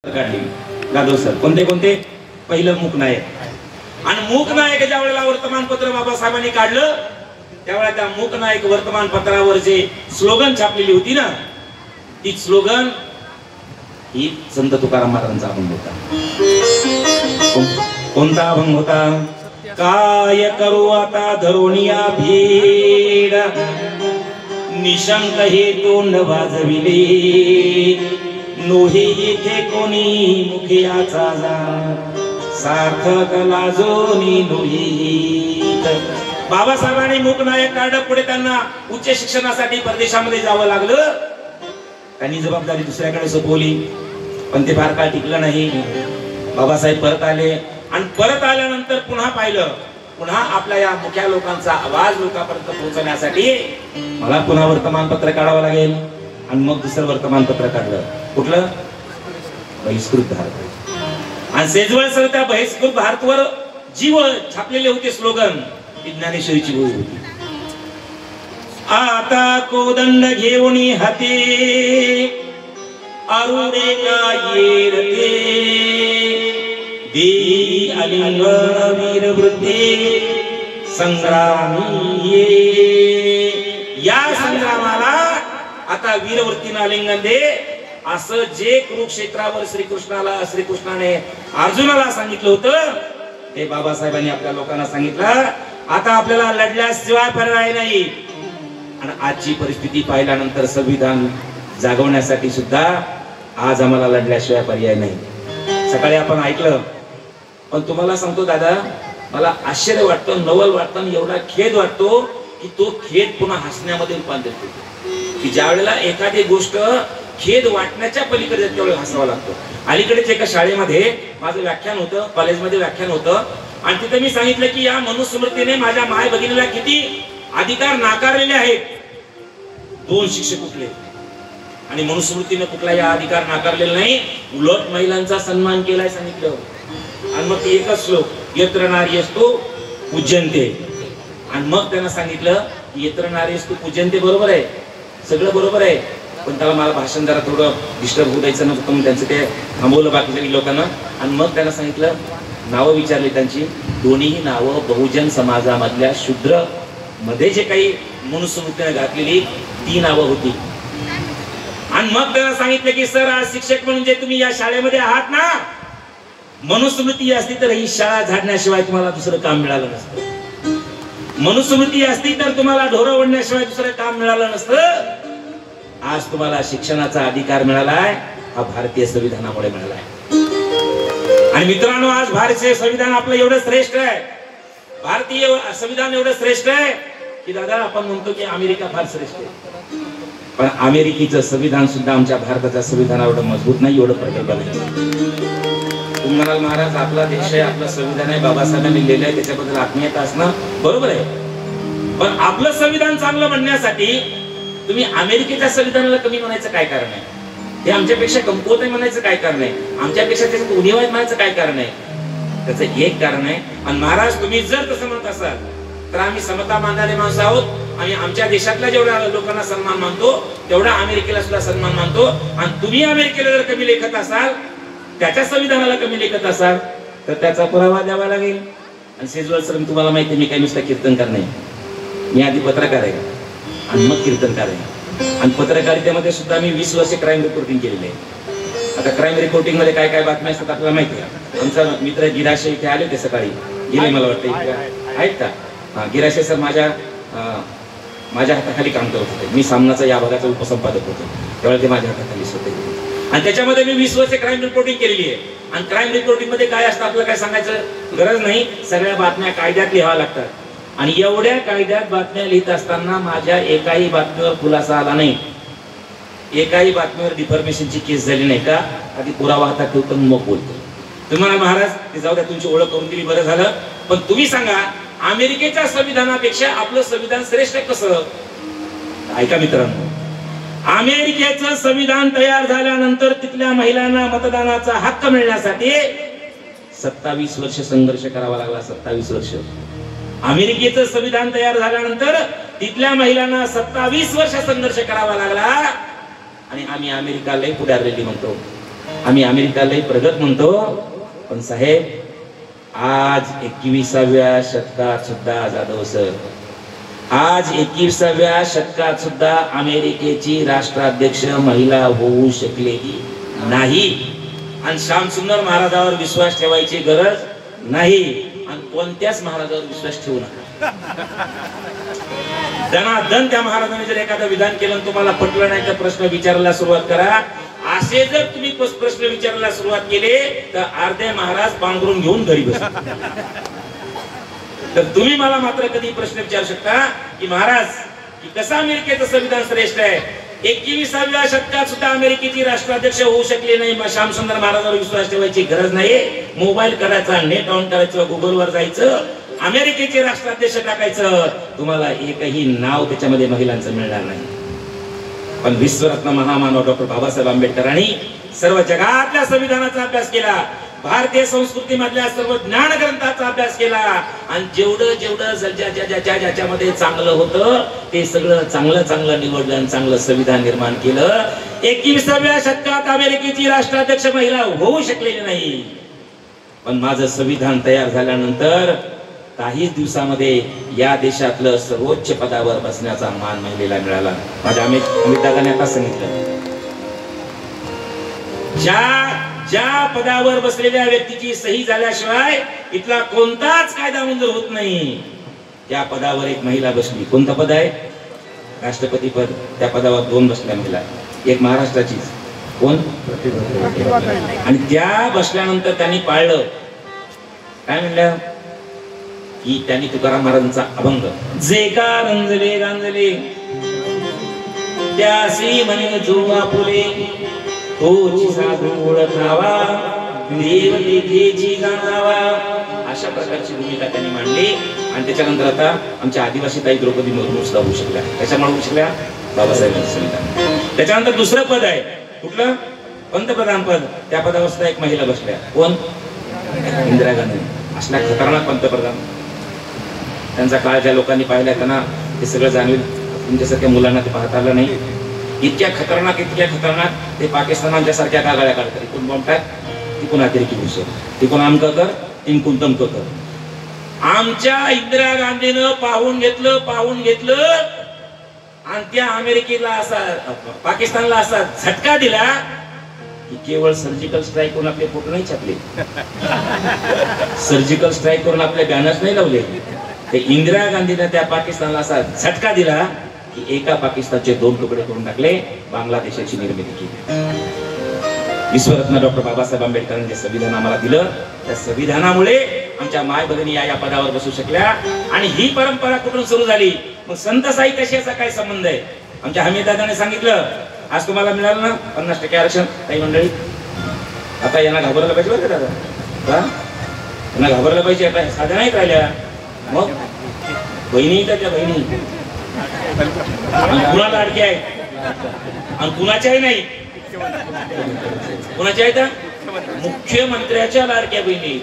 काढली जाधव सर. कोणते कोणते? पहिलं मूकनायक. आणि मूकनायक ज्या वेळेला वर्तमानपत्र बाबासाहेबांनी काढलं त्यावेळेला त्या मूकनायक वर्तमानपत्रावर जे स्लोगन छापलेली होती ना, ती स्लोगन ही संत तुकाराम महाराजांचा अभंग होता. कोणता अभंग होता? काय करू आता धरोनिया भीड, निशंक हे तोंड वाजविले, नोहे येथे कोणी मुखियाचा जा, सार्थक लाजोनी नोहीत. बाबासाहेबांनी मूकनायक काढलं. पुढे त्यांना उच्च शिक्षणासाठी परदेशामध्ये जावं लागलं. त्यांनी जबाबदारी दुसऱ्याकडे सोपवली, पण ते फार काळ टिकलं नाही. बाबासाहेब परत आले आणि परत आल्यानंतर पुन्हा पाहिलं, पुन्हा आपल्या या मुख्या लोकांचा आवाज लोकांपर्यंत पोहोचवण्यासाठी मला पुन्हा वर्तमानपत्र काढावं लागेल. आणि मग दुसरं वर्तमानपत्र काढलं. कुठलं? बहिष्कृत भारत. आणि सेजवळ सर त्या बहिष्कृत भारतवर जीव छापलेले होते स्लोगन, ज्ञानेश्वरीची गोळी होती. आता कोदंड घेऊन हाती अरुणे का येरते, देई अलिंगण वीर वृत्ती संग्रामी ये. या संग्रामाला आता वीरवृत्तीनं आलिंगन दे, असं जे कुरुक्षेत्रावर श्रीकृष्णाने अर्जुनाला सांगितलं होतं ते बाबासाहेबांनी आपल्या लोकांना सांगितलं. आता आपल्याला लढल्याशिवाय पर्याय नाही. आणि आजची परिस्थिती पाहिल्यानंतर संविधान जागवण्यासाठी सुद्धा आज आम्हाला लढल्याशिवाय पर्याय नाही. सकाळी आपण ऐकलं, पण तुम्हाला सांगतो दादा, मला आश्चर्य वाटतं, नवल वाटतं, एवढा खेद वाटतो की तो खेद पुन्हा हसण्यामध्ये रूपांतरित होतो. की ज्या वेळेला एखादी गोष्ट खेद वाटण्याच्या पलीकडे त्यावेळेला हसावं लागतं. अलीकडेच एका शाळेमध्ये माझं व्याख्यान होतं, कॉलेजमध्ये व्याख्यान होतं, आणि तिथे मी सांगितलं की या मनुस्मृतीने माझ्या माय भगिनीला किती अधिकार नाकारलेले आहेत. 2 शिक्षक उठले आणि मनुस्मृतीने कुठलाही अधिकार नाकारलेला नाही, उलट महिलांचा सन्मान केलाय सांगितलं. आणि मग एकच श्लोक, यत्र नार्यस्तु पूज्यन्ते. आणि मग त्यांना सांगितलं यत्र नार्यस्तु पूज्यन्ते बरोबर आहे, सगळं बरोबर आहे, पण त्याला मला भाषण जरा थोडं डिस्टर्ब होऊ द्यायचं नव्हतं, म्हणून त्यांचं ते थांबवलं बाकीच्या लोकांना. आणि मग त्यांना सांगितलं, नावं विचारली त्यांची. दोन्हीही नावं बहुजन समाजामधल्या शूद्र मध्ये जे काही मनुस्मृतीने घातलेली ती नावं होती. आणि मग त्यांना सांगितलं की सर, आज शिक्षक म्हणून जे तुम्ही या शाळेमध्ये आहात ना, मनुस्मृती असती तर ही शाळा झाडण्याशिवाय तुम्हाला दुसरं काम मिळालं नसतं. मनुस्मृती असती तर तुम्हाला ढोरं ओढण्याशिवाय दुसरं काम मिळालं नसतं. आज तुम्हाला शिक्षणाचा अधिकार मिळालाय, हा भारतीय संविधानामुळे मिळालाय. आणि मित्रांनो, आज भारतीय संविधान आपलं एवढं श्रेष्ठ आहे, भारतीय संविधान एवढं श्रेष्ठ आहे की दादा आपण म्हणतो की अमेरिका फार श्रेष्ठ आहे, पण अमेरिकेचं संविधान सुद्धा आमच्या भारताच्या संविधानावर मजबूत नाही, एवढं प्रगल्भ नाही. तुम्ही म्हणाल महाराज आपला देश आहे, आपलं संविधान आहे, बाबासाहेबांनी लिहिलं आहे, त्याच्याबद्दल आत्मीयता असणं बरोबर आहे, पण आपलं संविधान चांगलं म्हणण्यासाठी तुम्ही अमेरिकेच्या संविधानाला कमी म्हणायचं काय कारण आहे? हे आमच्यापेक्षा कमकुवत आहे म्हणायचं काय कारण आहे? आमच्यापेक्षा त्याच्यात उणीव आहे म्हणायचं काय कारण आहे? त्याचं एक कारण आहे. आणि महाराज तुम्ही जर तसं म्हणत असाल तर आम्ही समता मानणारे माणसं आहोत. आणि आमच्या देशातल्या जेवढ्या लोकांना सन्मान मानतो तेवढा अमेरिकेला सुद्धा सन्मान मानतो. आणि तुम्ही अमेरिकेला जर कमी लेखत असाल, त्याच्या संविधानाला कमी लेखत असाल, तर त्याचा पुरावा द्यावा लागेल. आणि सेजवळ सर, तुम्हाला माहिती आहे मी काही नुसतं कीर्तनकार नाही, मी आधी पत्रकार आहे आणि मग कीर्तनकार आहे. आणि पत्रकारितेमध्ये सुद्धा मी 20 वर्ष क्राईम रिपोर्टिंग केलेली आहे. आता क्राईम रिपोर्टिंग मध्ये काय काय बातम्या असतात आपल्याला माहिती आहे. आमचा मित्र गिराशे इथे आले होते सकाळी, गेले मला वाटतं आहेत का? हा, गिराशे सर माझ्या हाताखाली काम करत होते. मी सामनाचा या भागाचा उपसंपादक होतो, त्यावेळेला ते माझ्या हाताखाली होते. आणि त्याच्यामध्ये मी 20 वर्ष क्राईम रिपोर्टिंग केलेली आहे. आणि क्राईम रिपोर्टिंग मध्ये काय असतं आपल्याला काय सांगायचं गरज नाही, सगळ्या बातम्या कायद्यात लिहाव्या लागतात. आणि एवढ्या कायद्यात बातम्या लिहित असताना माझ्या एकाही बातमीवर खुलासा आला नाही, एकाही बातमीवर डिफॉर्मेशनची केस झाली नाही. का? आधी पुरावा हातात ठेवतो मग बोलतो. तुम्हाला महाराज ते जाऊ द्या, तुमची ओळख करून दिली बरं झालं. पण तुम्ही सांगा, अमेरिकेच्या संविधानापेक्षा आपलं संविधान श्रेष्ठ कसं? ऐका मित्रांनो, अमेरिकेचं संविधान तयार झाल्यानंतर तिथल्या महिलांना मतदानाचा हक्क मिळण्यासाठी 27 वर्ष संघर्ष करावा लागला. 27 वर्ष. अमेरिकेचं संविधान तयार झाल्यानंतर तिथल्या महिलांना 27 वर्ष संघर्ष करावा लागला. आणि आम्ही अमेरिका लय पुढे आलेली म्हणतो. आम्ही अमेरिकालाही प्रगत म्हणतो, पण साहेब आज 21व्या शतकात सुद्धा जाधव सर, आज 21व्या शतकात सुद्धा अमेरिकेची राष्ट्राध्यक्ष महिला होऊ शकलेली नाही. आणि श्यामसुंदर महाराजावर विश्वास ठेवायची गरज नाही, आणि कोणत्याच महाराजावर विश्वास ठेवू नका. दनादन त्या महाराजांनी जर एखादं विधान केलं तुम्हाला पटलं नाही तर प्रश्न विचारायला सुरुवात करा. असे जर तुम्ही प्रश्न विचारायला सुरुवात केले तर अर्धे महाराज पांघरून घेऊन घरी बसतात. तर तुम्ही मला मात्र कधी प्रश्न विचारू शकता की महाराज की कसं अमेरिकेचं संविधान श्रेष्ठ आहे, 21व्या शतकात सुद्धा अमेरिकेची राष्ट्राध्यक्ष होऊ शकले नाही, मग श्यामसुंदर महाराजांवर विश्वास ठेवायची गरज नाही. मोबाईल करायचा, नेट ऑन करायचं, गुगलवर जायचं, अमेरिकेचे राष्ट्राध्यक्ष टाकायचं, तुम्हाला एकही नाव त्याच्यामध्ये महिलांचं मिळणार नाही. पण विश्वरत्न महामानव डॉक्टर बाबासाहेब आंबेडकरांनी सर्व जगातल्या संविधानाचा अभ्यास केला, भारतीय संस्कृती मधल्या सर्व ज्ञान ग्रंथाचा अभ्यास केला, आणि जेवढं ज्याच्यामध्ये चांगलं होतं ते सगळं चांगलं निवडलं आणि चांगलं संविधान निर्माण केलं. 21व्या शतकात अमेरिकेची राष्ट्राध्यक्ष महिला होऊ शकलेली नाही, पण माझं संविधान तयार झाल्यानंतर काही दिवसामध्ये या देशातलं सर्वोच्च पदावर बसण्याचा मान महिलेला मिळाला. माझ्या अमित दादाने आता सांगितलं, ज्या पदावर बसलेल्या व्यक्तीची सही झाल्याशिवाय इथला कोणताच कायदा मंजूर होत नाही, त्या पदावर एक महिला बसली. कोणतं पद आहे? राष्ट्रपती पद. त्या पदावर 2 बसल्या महिला, एक महाराष्ट्राचीच, कोण? आणि त्या बसल्यानंतर त्यांनी पाळलं काय म्हणलं की त्यांनी तुकाराम महाराजांचा अभंग, जे का रंजले गांजले त्यासी म्हणे जो आपुले, तोची साधू ओळखावा देव तेथेची जाणावा, अशा प्रकारची भूमिका त्यांनी मांडली. आणि त्याच्यानंतर आता आमच्या आदिवासी ताई द्रौपदी मुर्मू सुद्धा होऊ शकल्या. त्याच्यामुळे होऊ शकल्या बाबासाहेबांचं संविधान. त्याच्यानंतर दुसरं पद आहे कुठलं? पंतप्रधान पद. त्या पदावर सुद्धा एक महिला बसल्या. कोण? इंदिरा गांधी. असल्या खतरनाक पंतप्रधान, त्यांचा काळ ज्या लोकांनी पाहिला त्यांना ते सगळं जाणवेल, तुमच्यासारख्या मुलांना ते पाहता आलं नाही. इतक्या खतरनाक ते पाकिस्तानाच्या सारख्या कागाळ्या काढतात. इकडून बॉम्ब टाक, तिकडून अतिरेकी घुसव, तिकडून आमकं कर, तिकडून तमकं कर. आमच्या इंदिरा गांधीनं पाहून घेतलं आणि त्या अमेरिकेला असा पाकिस्तानला असा झटका दिला की केवळ सर्जिकल स्ट्राईक करून आपले फोटो नाही छापले, सर्जिकल स्ट्राईक करून आपले बॅनर्स नाही लावले. ते इंदिरा गांधीने त्या पाकिस्तानला असा झटका दिला की एका पाकिस्तानचे 2 तुकडे करून टाकले, बांगलादेशाची निर्मिती केली. विश्वरत्न डॉक्टर बाबासाहेब आंबेडकरांनी जे संविधान आम्हाला दिलं, त्या संविधानामुळे आमच्या माय भगिनी या पदावर बसू शकल्या. आणि ही परंपरा कुठून सुरू झाली? मग संत साहित्याशी याचा काय संबंध आहे? आमच्या हमीद दादाने सांगितलं, आज तुम्हाला मिळालं ना 50% आरक्षण. काही मंडळी आता यांना घाबरलं पाहिजे बरं का दादा, यांना घाबरलं पाहिजे. आता साध्या नाहीत राहिल्या, मग बहिणी त्या बहिणी कुणाला लाडकी आहे आणि कुणाच्याही नाही. कुणाच्या आहेत? मुख्यमंत्र्याच्या लाडक्या बहिणी.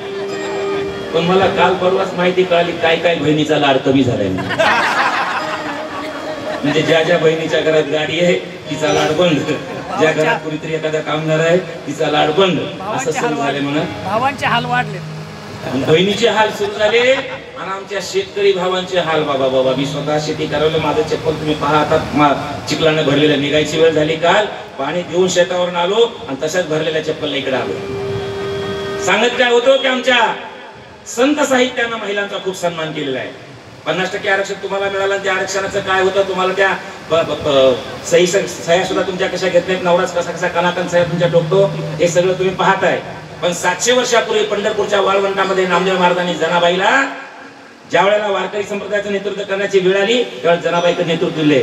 पण मला काल परवाच माहिती कळाली काय बहिणीचा लाड कमी झालाय. म्हणजे ज्या बहिणीच्या घरात गाडी आहे तिचा लाड बंद, ज्या घरात कुणीतरी एखादा कामगार आहे तिचा लाड बंद, असं सुरू झाले. म्हणून भावांचे हाल वाढले, बहिणीचे हाल सुरू झाले आणि आमच्या शेतकरी भावांचे हाल. बाबा मी स्वतः शेती करायला, माझं चप्पल तुम्ही पहा आता चिखलाने भरलेलं, निघायची वेळ झाली, काल पाणी देऊन शेतावरून आलो आणि तशाच भरलेल्या चप्पल इकडे आलो. सांगत काय होतो की आमच्या संत साहित्यानं महिलांचा खूप सन्मान केलेला आहे. 50% आरक्षण तुम्हाला मिळालं, त्या आरक्षणाचं काय होतं तुम्हाला त्या सह्या सुद्धा तुमच्या कशा घेत नाहीत, नवराच कसा कनाकन सह्या तुमच्या टोकतो, हे सगळं तुम्ही पाहताय. पण 700 वर्षापूर्वी पंढरपूरच्या वाळवंटामध्ये नामदेव महाराजांनी जनाबाईला, ज्या वेळेला वारकरी संप्रदायाचं नेतृत्व करण्याची वेळ आली त्यावेळेस जनाबाईचं नेतृत्व दिले.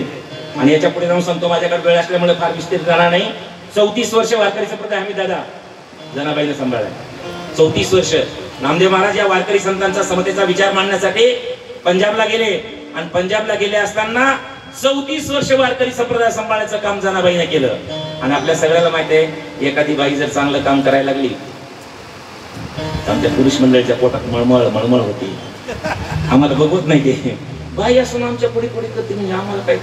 आणि याच्या पुढे जाऊन सांगतो, माझ्याकडे वेळ असल्यामुळे फार विस्तारित जाणार नाही. 34 वर्ष वारकरी संप्रदाय आम्ही दादा जनाबाईने सांभाळला. 34 वर्ष नामदेव महाराज या वारकरी संतांचा समतेचा विचार मांडण्यासाठी पंजाबला गेले, आणि पंजाबला गेले असताना 34 वर्ष वारकरी संप्रदाय सांभाळण्याचं काम जनाबाईने केलं. आणि आपल्या सगळ्याला माहिती आहे, एखादी बाई जर चांगलं काम करायला लागली, आमच्या पुरुष मंडळीच्या पोटात मळमळ होती. आम्हाला बघवत नाही ते बाई असून आमच्या पुढे करते, म्हणजे आम्हाला काय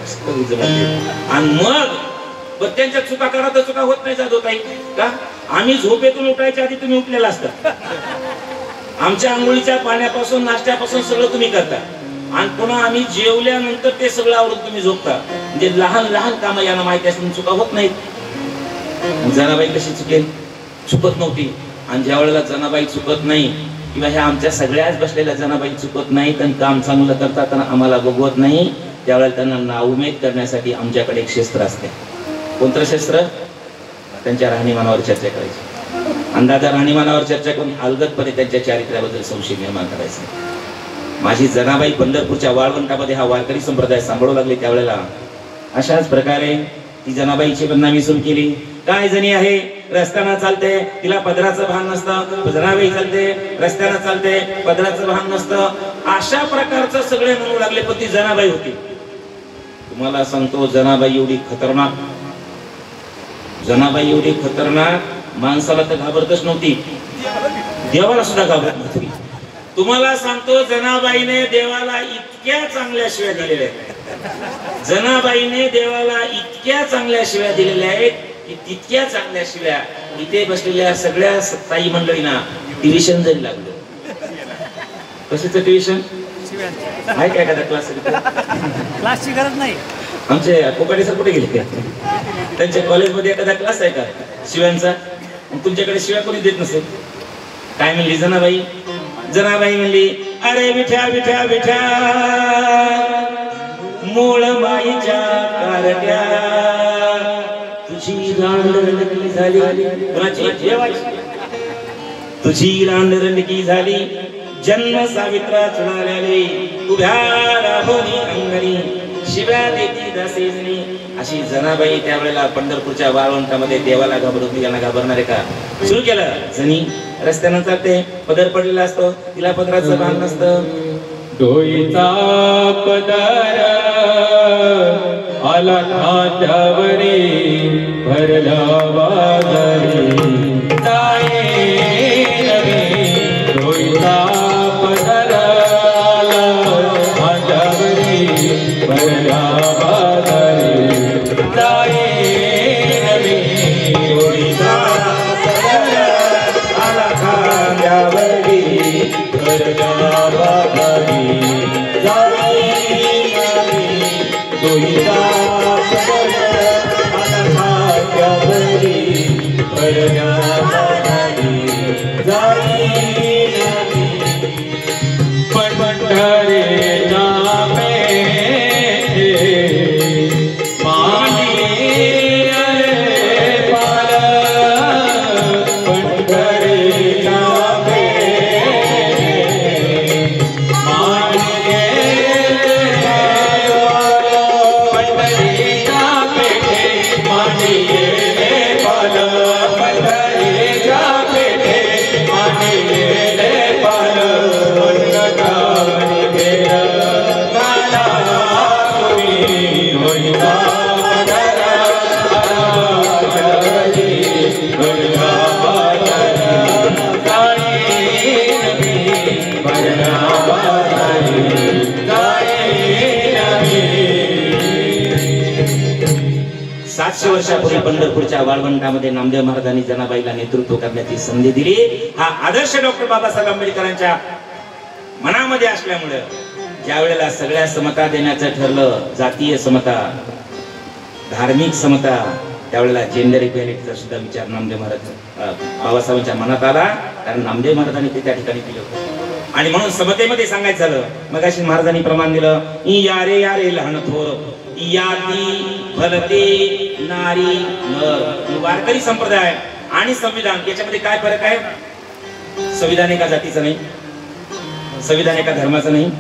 जमत. आणि मग त्यांच्या चुका करा तर चुका होत नाही जातो ताई का? आम्ही झोपेतून उठायच्या आधी तुम्ही उठलेला असता. आमच्या आंघोळीच्या पाण्यापासून नाश्त्यापासून सगळं तुम्ही करता आणि पुन्हा आम्ही जेवल्यानंतर ते सगळं आवरून तुम्ही झोपता. म्हणजे लहान लहान कामं यांना माहिती असून चुका होत नाहीत. जनाबाई कशी चुकेल? चुकत नव्हती. आणि ज्या वेळेला जनाबाई चुकत नाही किंवा ह्या आमच्या सगळ्याच बसलेल्या जनाबाई चुकत नाहीत आणि काम चांगलं करतात आणि आम्हाला बघवत नाही, त्यावेळेला त्यांना नाउमेद करण्यासाठी आमच्याकडे एक शस्त्र असते. कोणतं शस्त्र? त्यांच्या राहणीमानावर चर्चा करायची. अंदाजा राहणीमानावर चर्चा करून अलगदपणे त्यांच्या चारित्र्याबद्दल संशय निर्माण करायचा. माझी जनाबाई पंढरपूरच्या वाळवंटामध्ये हा वारकरी संप्रदाय सांभाळू लागले त्यावेळेला अशाच प्रकारे ती जनाबाईची बदनामी सुरू केली. काय जणी आहे, रस्त्यानं चालते, तिला पदराचं भान नसतं. जनाबाई चालते, रस्त्यानं चालते, पदराचं भान नसतं. अशा प्रकारचं सगळे म्हणू लागले. पण ती जनाबाई होती. तुम्हाला सांगतो, जनाबाई एवढी खतरनाक, जनाबाई एवढी खतरनाक, माणसाला तर घाबरतच नव्हती, देवाला सुद्धा घाबरत नव्हती. तुम्हाला सांगतो, जनाबाईने देवाला इतक्या चांगल्या शिव्या दिलेल्या आहेत. जनाबाईने देवाला इतक्या चांगल्या शिव्या दिलेल्या आहेत की तितक्या चांगल्या शिव्या इथे बसलेल्या सगळ्या ताई मंडळींना ट्युशन जरी लागलं. कशाचं ट्युशन आहे काय? एखादा क्लासची गरज नाही. आमचे कोकाटे सर कुठे गेले? त्यांच्या कॉलेजमध्ये एखादा क्लास आहे का शिव्यांचा? तुमच्याकडे शिव्या कोणी देत नसेल. काय म्हणली जनाबाई? जनाबाई म्हणली, अरे विठ्या विठ्या विठ्या मूळ माईच्या कारट्या, तुझी रांडरंडकी झाली. तुझी रांडरंडकी झाली, जन्म सावित्रा चुडाल्याने, उभ्या राहोनी अंगणी, शिव्या देती दासेजनी. अशी जनाबाई त्यावेळेला पंढरपूरच्या वाळवंटामध्ये देवाला घाबरवती. यांना घाबरणारे का? सुरू केलं. जणी रस्त्यानं चालते, पदर पडलेला असतो, तिला पदराचं भान नसतं. डोईचा पदर आला खांद्यावरी, भरला बाजारी जाये नवी. डोईचा पदर आला खांद्यावरी, भरला बाजारी जाये नवी. डोईचा पदर आला खांद्यावरी, भरला बाजारी जाये नवी. डोईचा पदर आला खांद्यावरी, भरला बाजारी जाये नवी. पंढरीच्या पेठे मांडी रे पाल, पंढरीच्या पेठे मांडी रे पाल, पंढरीच्या पेठे मांडी रे पाल, पंढरीच्या पेठे मांडी रे पाल. सातशे वर्षापूर्वी पंढरपूरच्या वाळवंटामध्ये नामदेव महाराजांनी जनाबाईला नेतृत्व करण्याची संधी दिली. हा आदर्श डॉक्टर बाबासाहेब आंबेडकरांच्या मनामध्ये असल्यामुळे ज्या वेळेला सगळ्या समता देण्याचं ठरलं, जातीय समता, धार्मिक समता, त्यावेळेला जेंडर इक्वॅलिटीचा सुद्धा विचार नामदेव महाराज बाबासाहेबांच्या मनात आला. कारण नामदेव महाराजांनी ते त्या ठिकाणी दिलं होतं. आणि म्हणून समतेमध्ये सांगायचं झालं, मगाशी महाराजांनी प्रमाण दिलं, यारे यारे लहान थोर, याती भलते नारी नर. वारकरी संप्रदाय आणि संविधान याच्यामध्ये काय फरक आहे? संविधान एका जातीचं नाही, संविधान एका धर्माचं नाही,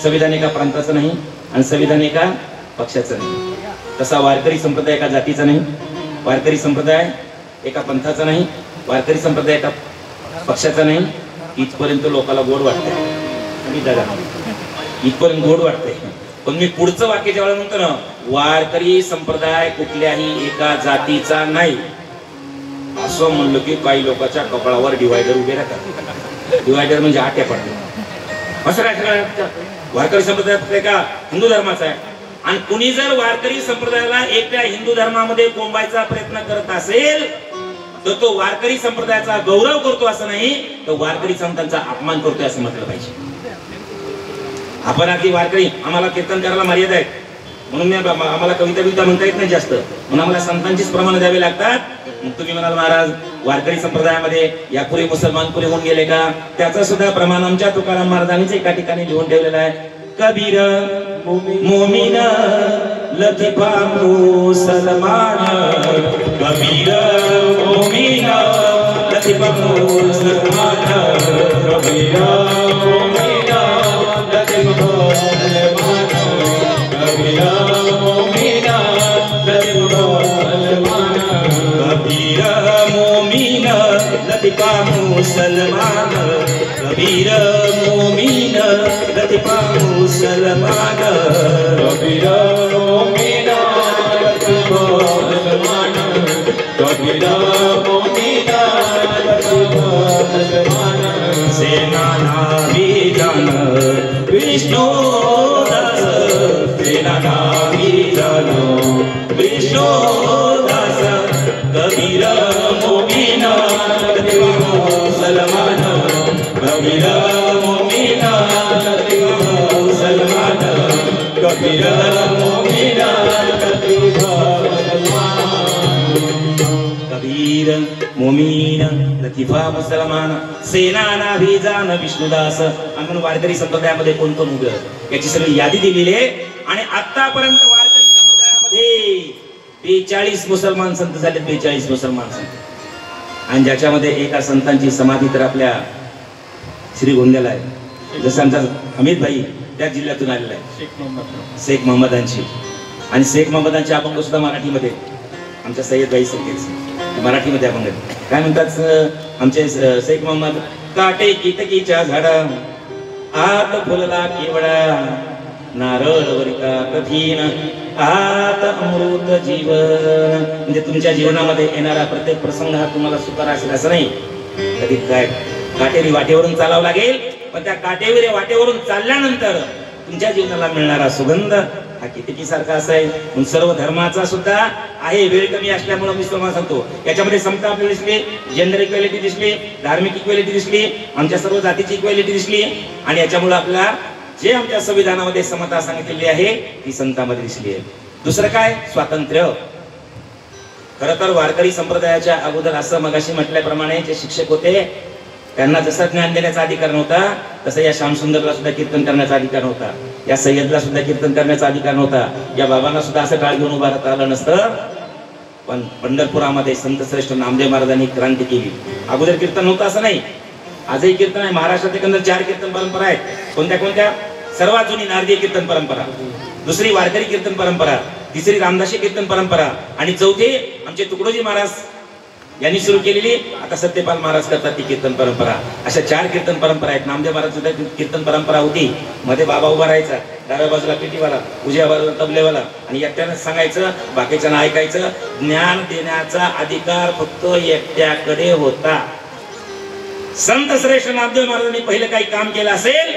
संविधान एका प्रांताचं नाही आणि संविधान एका पक्षाचं नाही. तसा वारकरी संप्रदाय एका जातीचा नाही, वारकरी संप्रदाय एका पंथाचा नाही, वारकरी संप्रदाय एका पक्षाचा नाही. इथपर्यंत लोकांना गोड वाटतंय, इथपर्यंत गोड वाटतंय. पण मी पुढचं वाक्य ज्यावेळेला म्हणतो ना, वारकरी संप्रदाय कुठल्याही एका जातीचा नाही, असं म्हणलं की काही लोकांच्या कपाळावर डिवायडर उभे राहतात. डिवायडर म्हणजे आट्या पडतात. असं काय? वारकरी संप्रदाय फक्त एका हिंदू धर्माचा आहे. आणि कुणी जर वारकरी संप्रदायाला एकट्या हिंदू धर्मामध्ये कोंबायचा प्रयत्न करत असेल तर तो वारकरी संप्रदायाचा गौरव करतो असं नाही, तो वारकरी संतांचा अपमान करतोय असं म्हटलं पाहिजे. आपण अगदी वारकरी, आम्हाला कीर्तन करायला मर्यादा आहेत म्हणून आम्हाला कविता बिविता म्हणता येत नाही जास्त, म्हणून आम्हाला संतांचीच प्रमाण द्यावे लागतात. मग तुम्ही म्हणाल महाराज वारकरी संप्रदायामध्ये यापूर्वी मुसलमान पुरे होऊन गेले का? त्याचं सुद्धा प्रमाण आमच्या तुकाराम महाराजांनीच एका ठिकाणी लिहून ठेवलेलं आहे. कबीर मोमीन लतीफा मुसलमान, कबीर मोमीन लतीफा मुसलमान, कबीर मोमीन लतीफा मुसलमान, कबीर मोमीन लतीफा मुसलमान, कबीर मोमीन लतीफा मुसलमान, कबीर मोमीन लतीफा मुसलमान, कबीर मोमीन लतीफा मुसलमान, कबीर मोमीन लतीफा मुसलमान. सेना नाविजान विष्णु दास, सेना नाविजान विष्णु दास, कबीर मोमीन लतीफा मुसलमान, कबीर मोमीन लतीफा मुसलमान, कबीर मोमीन लतीफा मुसलमान, कबीर मोमीन लतीफा मुसलमान, सेना नाभिजान विष्णुदास. म्हणून वारकरी संप्रदायामध्ये कोण कोण उभं याची सगळी यादी दिलेली आहे. आणि आतापर्यंत वारकरी संप्रदायामध्ये 42 मुसलमान संत झाले, 42 मुसलमान संत. आणि ज्याच्यामध्ये एका संतांची समाधी तर आपल्या श्रीगोंद्याला आहे, जसं आमचा अमित भाई त्या जिल्ह्यातून आलेला आहे, शेख मोहम्मदांची. आणि शेख मोहम्मदांचे अभंग सुद्धा मराठीमध्ये, आमच्या सय्यद भाई संकेत मराठीमध्ये अभंग काय म्हणतात आमचे शेख मोहम्मद. काटे कितकीच्या झाडा आत फुलला केवडा, नारळवरिका कठीण आत अमृत जीवन. म्हणजे तुमच्या जीवनामध्ये येणारा प्रत्येक प्रसंग हा तुम्हाला सुकर असेल असं नाही. कधी काय काटेरी वाटेवरून चालावं लागेल, पण त्या काटेरी वाटेवरून चालल्यानंतर तुमच्या जीवनाला मिळणारा सुगंध हा किती सारखा असाय. सर्व धर्माचा सुद्धा आहे. वेळ कमी असल्यामुळे मी तुम्हाला सांगतो, याच्यामध्ये समता आपल्याला दिसली, जेंडर इक्वॅलिटी दिसली, धार्मिक इक्वॅलिटी दिसली, आमच्या सर्व जातीची इक्वॅलिटी दिसली. आणि याच्यामुळे आपल्याला जे आमच्या संविधानामध्ये समता सांगितलेली आहे ती संतांमध्ये दिसली आहे. दुसरं काय? स्वातंत्र्य. खरं तर वारकरी संप्रदायाच्या अगोदर असं मगाशी म्हटल्याप्रमाणे जे शिक्षक होते त्यांना जसं ज्ञान देण्याचा अधिकार नव्हता, तसं या श्यामसुंदरला सुद्धा कीर्तन करण्याचा अधिकार नव्हता, या सय्यदला सुद्धा कीर्तन करण्याचा अधिकार नव्हता, या बाबांना सुद्धा असं टाळ घेऊन उभा राहता आलं नसतं. पण पंढरपुरामध्ये संत श्रेष्ठ नामदेव महाराजांनी क्रांती केली. अगोदर कीर्तन नव्हतं असं नाही, आजही कीर्तन आहे. महाराष्ट्रात एकंदर 4 कीर्तन परंपरा आहेत. कोणत्या कोणत्या? सर्वात जुनी नारदीय कीर्तन परंपरा, दुसरी वारकरी कीर्तन परंपरा, तिसरी रामदासी कीर्तन परंपरा, आणि चौथी आमचे तुकडोजी महाराज यांनी सुरू केलेली आता सत्यपाल महाराज करतात ती कीर्तन परंपरा. अशा 4 कीर्तन परंपरा आहेत. नामदेव महाराज सुद्धा कीर्तन परंपरा होती. मध्ये बाबा उभा राहायचा, डाव्या बाजूला पेटीवाला, उजव्या बाजूला तबलेवाला, आणि एकट्यानं सांगायचं, बाकीच्यानं ऐकायचं. ज्ञान देण्याचा अधिकार फक्त एकट्याकडे होता. संत श्रेष्ठ नामदेव महाराजांनी पहिलं काही काम केलं असेल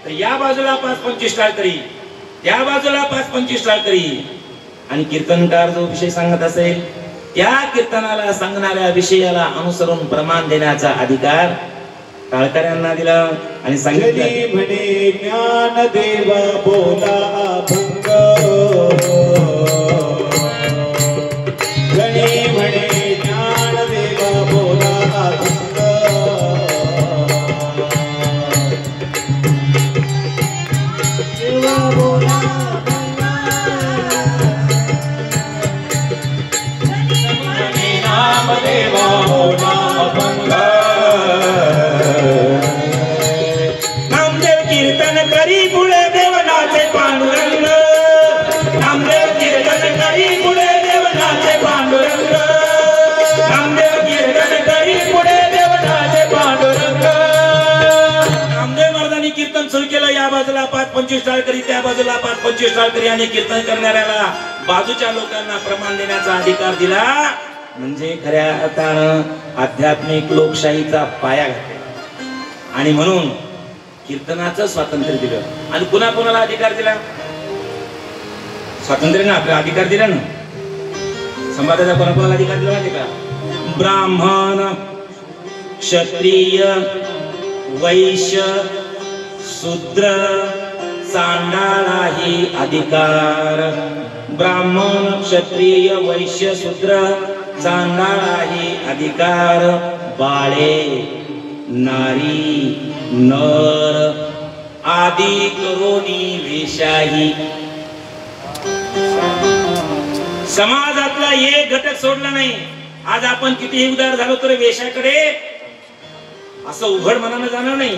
तर या बाजूला 5-25 टाळकरी, त्या बाजूला 5-25 टाळकरी, आणि कीर्तनकार जो विषय सांगत असेल त्या कीर्तनाला सांगणाऱ्या विषयाला अनुसरून प्रमाण देण्याचा अधिकार टाळकऱ्यांना दिला. आणि सांगितलं म्हणे ज्ञान देवा बोला अभंग, गणी म्हणे ज्ञान देवा बोला अभंग, देवा बोला देवा बोला अभंग. नामदेव कीर्तन करी पुढे देवनाचे पांडुरंग, नामदेव कीर्तन करी पुढे देवनाचे पांडुरंग, नामदेव कीर्तन करी पुढे देवनाचे पांडुरंग. नामदेव महाराजांनी कीर्तन सुरू केलं. या बाजूला 5-25 टाळकरी, त्या बाजूला 5-25 टाळकरी, आणि कीर्तन करणाऱ्याला बाजूच्या लोकांना प्रमाण देण्याचा अधिकार दिला. म्हणजे खऱ्या अर्थानं आध्यात्मिक लोकशाहीचा पाया घातला. आणि म्हणून कीर्तनाचं स्वातंत्र्य दिलं. आणि पुन्हा कोणाला अधिकार दिला? स्वातंत्र्य ना आपल्याला अधिकार दिला ना. संवादाचा कोणाकोणाला अधिकार दिला माहिती का? ब्राह्मण क्षत्रिय वैश्य शूद्र चांडाळाही अधिकार. ब्राह्मण क्षत्रिय वैश्य शूद्र चांडाळाही अधिकार. बाळे नारी नर आदी करोनी वेशाही. समाजातला एक घटक सोडला नाही. आज आपण कितीही उदार झालो तर वेशाकडे असं उघड मनानं जाणार नाही.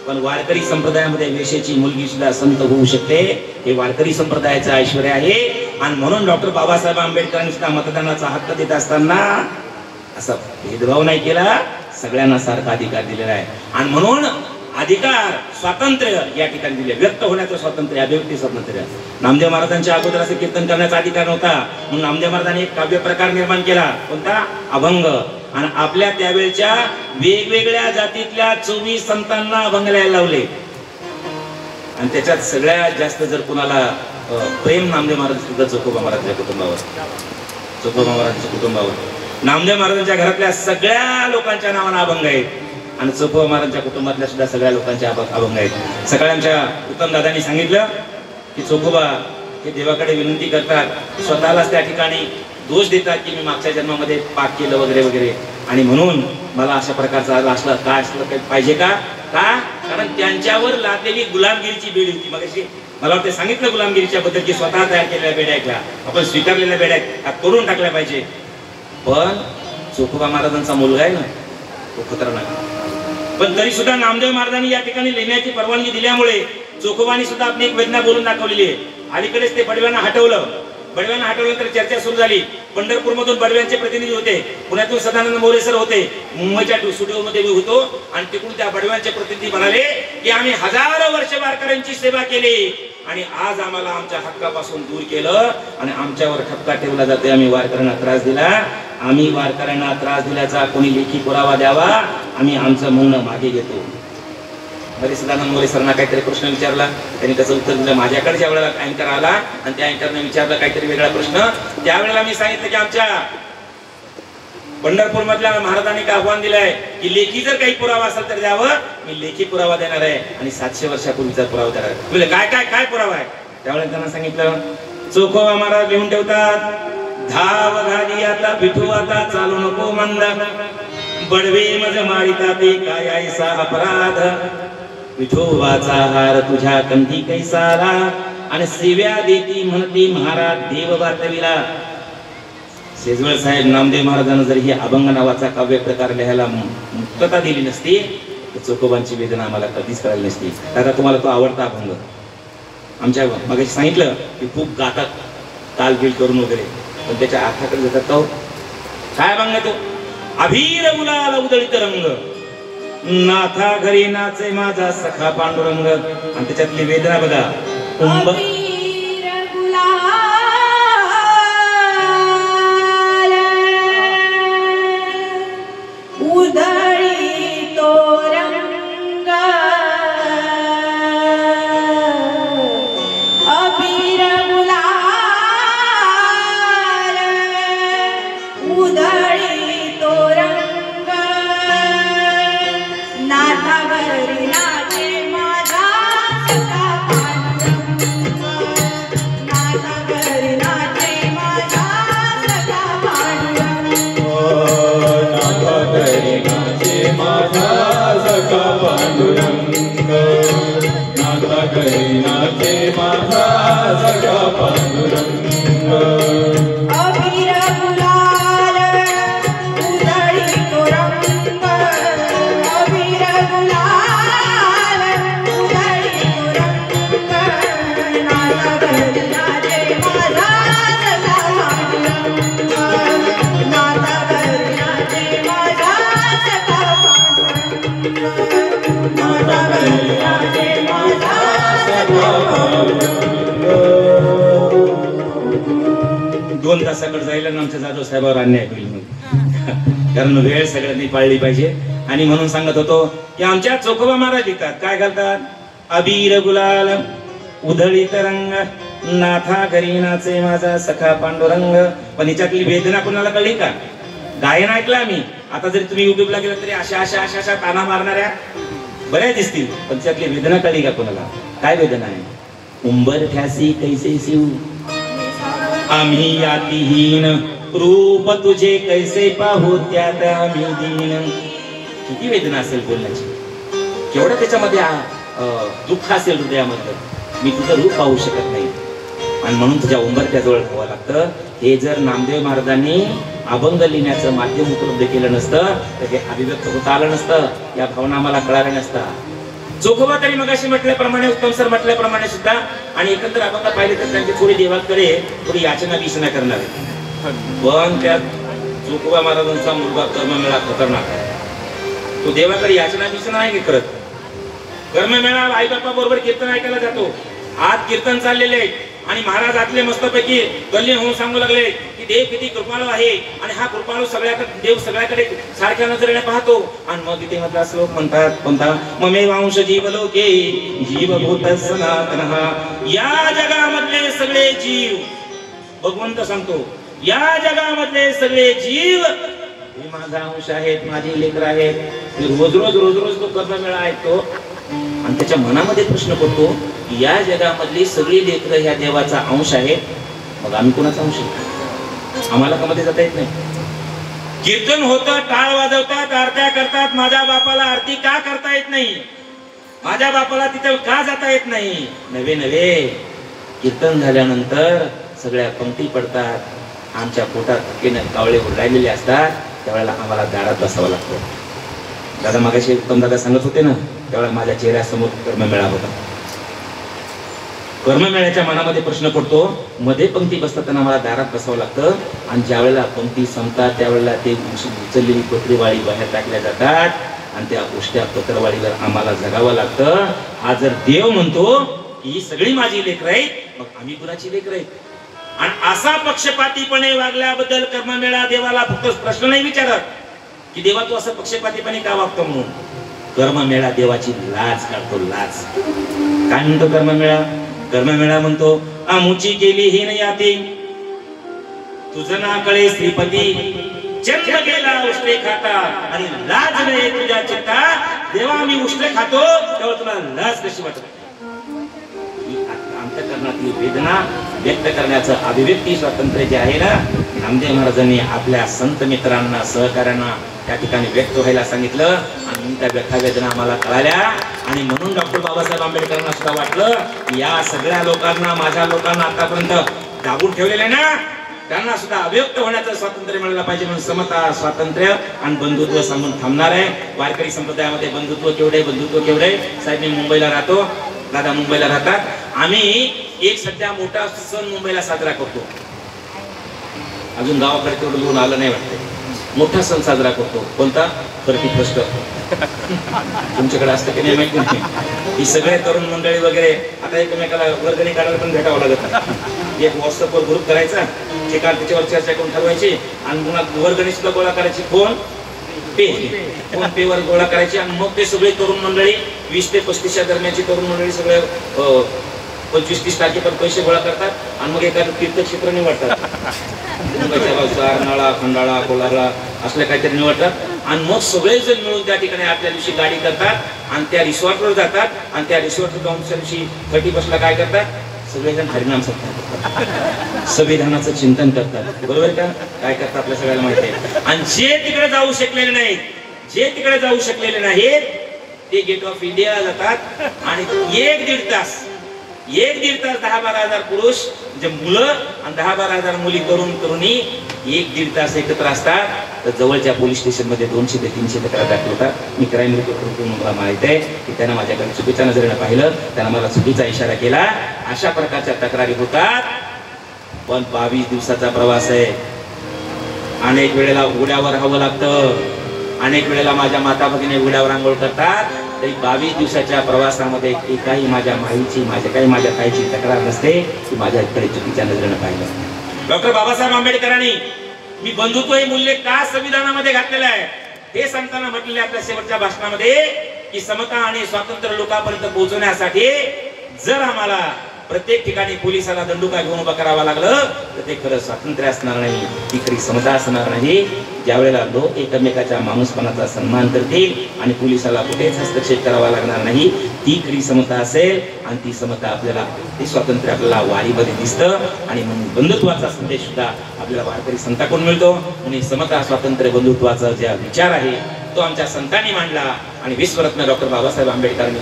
पण वारकरी संप्रदायामध्ये वेशेची मुलगी सुद्धा संत होऊ शकते. हे वारकरी संप्रदायाचं ऐश्वर्य आहे. आणि म्हणून डॉक्टर बाबासाहेब आंबेडकरांनी सुद्धा मतदानाचा हक्क देत असताना असा भेदभाव नाही केला, सगळ्यांना सारखा अधिकार दिलेला आहे. आणि म्हणून अधिकार स्वातंत्र्य या ठिकाणी दिले. व्यक्त होण्याचं स्वातंत्र्य, अभिव्यक्ती स्वातंत्र्य. नामदेव महाराजांच्या अगोदर असं कीर्तन करण्याचा अधिकार नव्हता. म्हणून नामदेव महाराजांनी एक काव्य प्रकार निर्माण केला. कोणता? अभंग. आणि आपल्या त्यावेळच्या वेगवेगळ्या जातीतल्या 24 संतांना अभंग लिहायला लावले. आणि त्याच्यात सगळ्यात जास्त जर कुणाला प्रेम नामदेव महाराज सुद्धा चोखोबा महाराजांच्या कुटुंबावर, चोखोबा महाराजांच्या कुटुंबावर. नामदेव महाराजांच्या घरातल्या सगळ्या लोकांच्या नावानं अभंग आहेत. आणि चोखोबा महाराजांच्या कुटुंबातल्या सुद्धा सगळ्या लोकांचे अभंग आहेत. सकाळी आमच्या उत्तम दादांनी सांगितलं की चोखोबा हे देवाकडे विनंती करतात, स्वतःलाच त्या ठिकाणी दोष देतात की मी मागच्या जन्मामध्ये पाप केलं वगैरे वगैरे. आणि म्हणून मला अशा प्रकारचं असलं काय असलं पाहिजे का? कारण त्यांच्यावर लादलेली गुलामगिरीची बेड होती. मग मला वाटतं सांगितलं गुलामगिरीच्या बद्दल की स्वतः तयार केलेल्या बेड्या ऐकल्या, आपण स्वीकारलेल्या बेड्या तोडून टाकल्या पाहिजे. पण चोखोबा महाराजांचा मुलगा आहे ना, तो खतरनाक. पण तरी सुद्धा नामदेव महाराजांनी या ठिकाणी लिहिण्याची परवानगी दिल्यामुळे चोखोबांनी सुद्धा आपली एक वेदना बोलून दाखवलेली आहे. अलीकडेच ते बडव्यांना हटवलं. बडव्यांना हटवल्यानंतर चर्चा सुरू झाली. पंढरपूर मधून बडव्यांचे प्रतिनिधी होते, पुण्यातून सदानंद मोरे सर होते, मुंबईच्या स्टुडिओ मध्ये मी होतो. आणि तिकडून त्या बडव्यांचे प्रतिनिधी म्हणाले की आम्ही हजारो वर्ष वारकऱ्यांची सेवा केली आणि आज आम्हाला आमच्या हक्कापासून दूर केलं आणि आमच्यावर ठपका ठेवला जाते. आम्ही वारकऱ्यांना त्रास दिला. आम्ही वारकऱ्यांना त्रास दिल्याचा कोणी लेखी पुरावा द्यावा, आम्ही आमचं म्हणणं मागे घेतो. मध्ये सदानंद मोरे सरांना काहीतरी प्रश्न विचारला, त्यांनी त्याचं उत्तर दिलं. माझ्याकडे ज्या वेळेला अँकर आला आणि त्या अँकरने विचारला काहीतरी वेगळा प्रश्न, त्यावेळेला मी सांगितलं की आमच्या पंढरपूर मधल्या महाराजांनी का आव्हान दिलंय की लेखी जर काही पुरावा असेल तर द्यावं. मी लेखी पुरावा देणार आहे आणि 700 वर्षापूर्वीचा पुरावा देणार आहे. म्हणजे काय पुरावा आहे? त्यावेळेला त्यांना सांगितलं, चोखोबा महाराज लिहून ठेवतात, धाव घाली आता पिठू आता चालू नको मंद, बडवे मज मारिता ते काय ऐसा अपराध, विठोबाचा हार तुझ्या कंठी कैसाला आणि सेव्या देती म्हणती महाराज देव वातविला. शेजवळ साहेब नामदेव महाराजांना जर ही अभंग नावाचा काव्य प्रकार लिहायला मुक्तता दिली नसती तर चोखोबांची वेदना आम्हाला कधीच कळली नसती. दादा तुम्हाला तो आवडता अभंग आमच्या मगाशी सांगितलं की खूप गातात ताल बिल करून वगैरे, पण त्याच्या अर्थाकडे जातात तो काय अभंग तो? अभीर गुलाल उधळीत रंग, नाथा घरी नाचे माझा सखा पांडुरंग. आणि त्याच्यातली वेदना बघा. कुंभ उधळी तो रंग, अबीर गुलाल उधळी तो रंग, नाथा घरी नाचे माझा सखा पांडुरंग, नाथा घरी नाचे माझा सखा पांडुरंग, नाथा घरी नाचे माझा सखा पांडुरंग, नाथा घरी नाचे माझा सखा पांडुरंग. अबीर गुलाल उधळी तो रंग, अबीर गुलाल उधळी तो रंग, नाथा घरी नाचे माझा सखा पांडुरंग, नाथा घरी नाचे माझा सखा पांडुरंग, नाथा घरी नाचे माझा सखा पांडुरंग. दोन तासाकडे जायला आमच्या जाधव साहेबांवर अन्याय होईल. कारण वेळ सगळ्यांनी पाळली पाहिजे. आणि म्हणून सांगत होतो की आमच्या चोखोबा महाराज लिहितात काय घालतात? अबीर गुलाल उधळीत रंग, नाथा घरी नाचे माझा सखा पांडुरंग. पण हिच्यातली वेदना कोणाला कळली का? गायन ऐकलं आम्ही. आता जरी तुम्ही युट्यूबला गेला तरी अशा अशा अशा अशा ताना मारणाऱ्या बऱ्याच दिसतील, पण त्यातली वेदना कळली का कोणाला? काय वेदना आहे? उंबरठ्यासी कैसे शिव आम्ही यातीहीन, रूप तुझे कैसे पाहू त्यात आम्ही दीन. किती वेदना असेल बोलण्याची, केवढं त्याच्यामध्ये दुःख असेल हृदयामध्ये. मी तुझं रूप पाहू शकत नाही आणि म्हणून तुझ्या उंबरठ्याजवळ राहावं लागतं. हे जर नामदेव महाराजांनी अभंग लिहिण्याचं माध्यम उपलब्ध केलं नसतं तर हे अभिव्यक्त होता आलं नसतं, या भावना आम्हाला कळाल्या नसता. चोखोबा तरी मगाशी म्हटल्याप्रमाणे, उत्तम सर म्हटल्याप्रमाणे सुद्धा, आणि एकंदर आपण पाहिले तर त्यांची थोडी देवाकडे थोडी याचना विचना करणार आहे. पण त्या चोखोबा महाराजांचा मुलगा कर्ममेळा खतरनाक आहे. तो देवाकडे याचना विचना नाही करत. कर्ममेळा आई बाप्पा बरोबर कीर्तन ऐकायला जातो. आज कीर्तन चाललेले आणि महाराज आतले मस्तपैकी गल्ली होऊन सांगू लागले की देव किती कृपाळू आहे आणि हा कृपाळू सगळ्याकडे, देव सगळ्याकडे सारख्या नजरेने पाहतो. आणि मग इथे मधला श्लोक म्हणतात कोणता? ममे वांश जीव लोके जीवभूत सनातनः. या जगामधले सगळे जीव, भगवंत सांगतो, या जगामधले सगळे जीव हे माझा अंश आहेत, माझे लेकर आहेत. रोज रोज रोज रोज तो कर्ममेळा ऐकतो आणि त्याच्या मनामध्ये प्रश्न पडतो की या जगामधली सगळी लेकरं ह्या देवाचा अंश आहे, मग आम्ही कोणाचा अंश आहे? आम्हाला का मध्ये जाता येत नाही? कीर्तन होतं, टाळ वाजवतात, आरत्या करतात, माझ्या बापाला आरती का करता येत नाही? माझ्या बापाला तिथे का जाता येत नाही? नवे नवे कीर्तन झाल्यानंतर सगळ्या पंक्ती पडतात, आमच्या पोटात कावळे राहिलेले असतात, त्यावेळेला आम्हाला दारात बसावं लागतं. दादा मागाशी उत्तम दादा सांगत होते ना, त्यावेळेला माझ्या चेहऱ्यासमोर कर्ममेळा होता. कर्ममेळ्याच्या मनामध्ये प्रश्न पडतो, मध्ये पंक्ती बसताना मला दारात बसावं लागतं आणि ज्या वेळेला पंक्ती संपतात त्यावेळेला ते उचललेली पत्रीवाळी बाहेर टाकल्या जातात आणि त्या उष्ट्या पत्रवाळीवर आम्हाला जगावं लागतं. हा जर देव म्हणतो की ही सगळी माझी लेकरं आहेत, मग आम्ही कुणाची लेकरं आहेत? आणि असा पक्षपातीपणे वागल्याबद्दल कर्ममेळा देवाला फक्त प्रश्न नाही विचारत की देवा तू असं पक्षपातीपणे का वागतो म्हणून. कर्ममेळा देवाची लाज काढतो, लाज. काय म्हणतो कर्ममेळा? कर्ममेळा म्हणतो, आमुची केली ही नाही याती तुझं ना कळे श्रीपती, जन्म गेला उष्टे खाता आणि लाज नाही तुझ्या चित्ता. देवा मी उष्टे खातो तेव्हा तुला लाज कशी वाटत? अंतःकरणातली वेदना व्यक्त करण्याचं अभिव्यक्ती स्वातंत्र्य जे आहे ना, नामदेव महाराजांनी आपल्या संत मित्रांना, सहकाऱ्यांना त्या ठिकाणी व्यक्त व्हायला सांगितलं आणि त्या व्यथा वेदना आम्हाला कळाल्या. आणि म्हणून डॉक्टर बाबासाहेब आंबेडकरांना सुद्धा वाटलं या सगळ्या लोकांना, माझ्या लोकांना आतापर्यंत दाबून ठेवलेले ना, त्यांना सुद्धा अभिव्यक्त होण्याचं स्वातंत्र्य मिळालं पाहिजे. म्हणून समता, स्वातंत्र्य आणि बंधुत्व सांगून थांबणार आहे. वारकरी संप्रदायामध्ये बंधुत्व केवढे, बंधुत्व केवढे. साहेब मी मुंबईला राहतो, दादा मुंबईला राहतात. आम्ही एक सध्या मोठा सण मुंबईला साजरा करतो, अजून गावाकडे तेवढं लोन आलं नाही वाटतं. मोठा सण साजरा करतो. कोणता? 31st. तुमच्याकडे असतं की नाही माहिती नाही. ही सगळे तरुण मंडळी वगैरे आता एकमेकाला वर्गणी काढायला पण भेटावं लागत नाही. एक व्हॉट्सअपवर ग्रुप करायचा, जे काल त्याच्यावर चर्चा करून ठरवायची आणि पुन्हा वर्गणी सुद्धा गोळा करायची. फोन पे वर गोळा करायची आणि मग ते सगळे तरुण मंडळी 20 ते 35 दरम्यानची तरुण मंडळी सगळे 25-30 तारखेपर्यंत पैसे गोळा करतात आणि मग एखादं तीर्थक्षेत्र निवडतात. नाळा, खंडाळा, कोलारा असल्या काहीतरी निवडतात आणि मग सगळेजण मिळून त्या ठिकाणी आपल्या दिवशी गाडी करतात आणि त्या रिसॉर्टवर जातात आणि त्या रिसॉर्टवर जाऊन त्या दिवशी 31st काय करतात? सगळेजण हरिनाम सप्ताह, संविधानाचं चिंतन करतात. बरोबर का? काय करतात आपल्या सगळ्याला माहिती आहे. आणि जे तिकडे जाऊ शकलेले नाहीत, जे तिकडे जाऊ शकलेले नाहीत ते गेट ऑफ इंडियाला जातात आणि 1-1.5 तास 10-12 हजार पुरुष जे मुलं आणि 10-12 हजार मुली, तरुण तरुणी 1-1.5 तास एकत्र असतात. तर जवळच्या पोलीस स्टेशन मध्ये 200 ते 300 तक्रार दाखवतात. मी क्राईम रिपोर्ट करून मला माहित आहे की त्यानं माझ्याकडे चुकीच्या नजरेनं पाहिलं, त्यानं मला चुकीचा इशारा केला. अशा प्रकारच्या तक्रारी होतात. पण 22 दिवसाचा प्रवास आहे. अनेक वेळेला उड्यावर राहावं लागतं, अनेक वेळेला माझ्या माता भगिनी उड्यावर आंघोळ करतात. तरी 22 दिवसाच्या प्रवासामध्ये एकाही माझ्या माईची, माझ्या ताईची तक्रार नसते की माझ्याकडे चुकीच्या नजरेनं पाहिलं. डॉक्टर बाबासाहेब आंबेडकरांनी मी बंधुत्व हे मूल्य का संविधानामध्ये घातलेलं आहे हे सांगताना म्हटलेले आपल्या शेवटच्या भाषणामध्ये की समता आणि स्वातंत्र्य लोकांपर्यंत पोहोचवण्यासाठी जर आम्हाला प्रत्येक ठिकाणी पोलिसाला दंडुका घेऊन उभं करावं लागलं तर ते खरं स्वातंत्र्य असणार नाही, ती खरी समता असणार नाही. ज्या वेळेला लोक एकमेकाच्या माणूसपणाचा सन्मान करतील आणि पोलिसाला कुठेच हस्तक्षेप करावा लागणार नाही, ती खरी समता असेल. आणि ती समता आपल्याला, ते स्वातंत्र्य आपल्याला वारीमध्ये दिसतं. आणि म्हणून बंधुत्वाचा संदेश सुद्धा आपल्याला वारकरी संतांकडून मिळतो. म्हणून समता, स्वातंत्र्य, बंधुत्वाचा जो विचार आहे तो आमच्या संतांनी मांडला. आणि विश्वरत्न डॉक्टर बाबासाहेब आंबेडकरांनी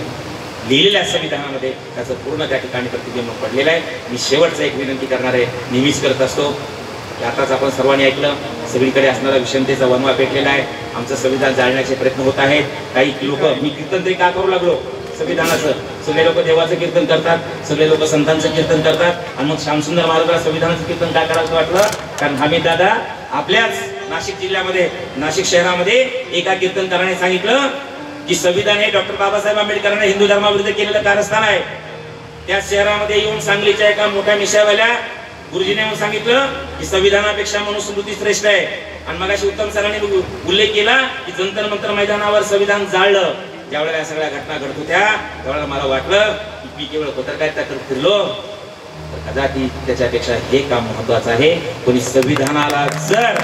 लिहिलेल्या संविधानामध्ये त्याचं पूर्ण त्या ठिकाणी प्रतिबिंब पडलेलं आहे. मी शेवटचं एक विनंती करणार आहे, नेहमीच करत असतो. आताच आपण सर्वांनी ऐकलं, सगळीकडे असणारा विषमतेचा वनवा पेटलेला आहे. आमचं संविधान जाळण्याचे प्रयत्न होत आहेत. काही लोक, मी कीर्तन तरी का करू लागलो संविधानाचं, सगळे लोक देवाचं कीर्तन करतात, सगळे लोक संतांचं कीर्तन करतात. आणि मग श्यामसुंदर महाराजांना संविधानाचं कीर्तन काय करायचं वाटलं? कारण हमीद दादा आपल्याच नाशिक जिल्ह्यामध्ये, नाशिक शहरामध्ये एका कीर्तनकाराने सांगितलं की संविधान हे डॉक्टर बाबासाहेब आंबेडकरांनी हिंदू धर्माविरुद्ध केलेलं कारस्थान आहे. त्याच शहरामध्ये येऊन सांगलीच्या एका मोठ्या मिशावाल्या गुरुजीने येऊन सांगितलं की संविधानापेक्षा मनुस्मृती श्रेष्ठ आहे. आणि मगाशी उत्तम सरांनी उल्लेख केला की जंतर मंतर मैदानावर संविधान जाळलं. ज्यावेळेला या सगळ्या घटना घडत होत्या त्यावेळेला मला वाटलं की मी केवळ पत्रकारिता करत फिरलो, तर कदाचित त्याच्यापेक्षा हे काम महत्वाचं आहे. कोणी संविधानाला जर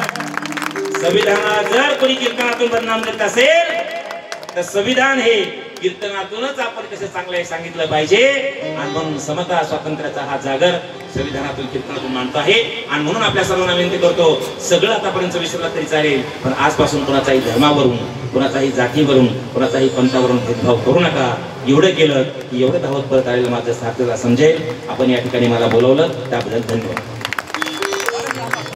कोणी कीर्तनातून बदनाम करत असेल तर संविधान हे कीर्तनातूनच आपण कसं चांगलं सांगितलं पाहिजे. आणि म्हणून समता, स्वातंत्र्याचा हा जागर संविधानातून, कीर्तनातून मांडतो आहे. आणि म्हणून आपल्या सर्वांना विनंती करतो, सगळं आतापर्यंत विसरलं तरी चालेल, पण आजपासून कोणाचाही धर्मावरून, कोणाचाही जातीवरून, कोणाचाही पंथावरून भेदभाव करू नका. एवढं केलं की एवढं धावत परत आलेलं माझं सार्थकता समजेल. आपण या ठिकाणी मला बोलवलं त्याबद्दल धन्यवाद.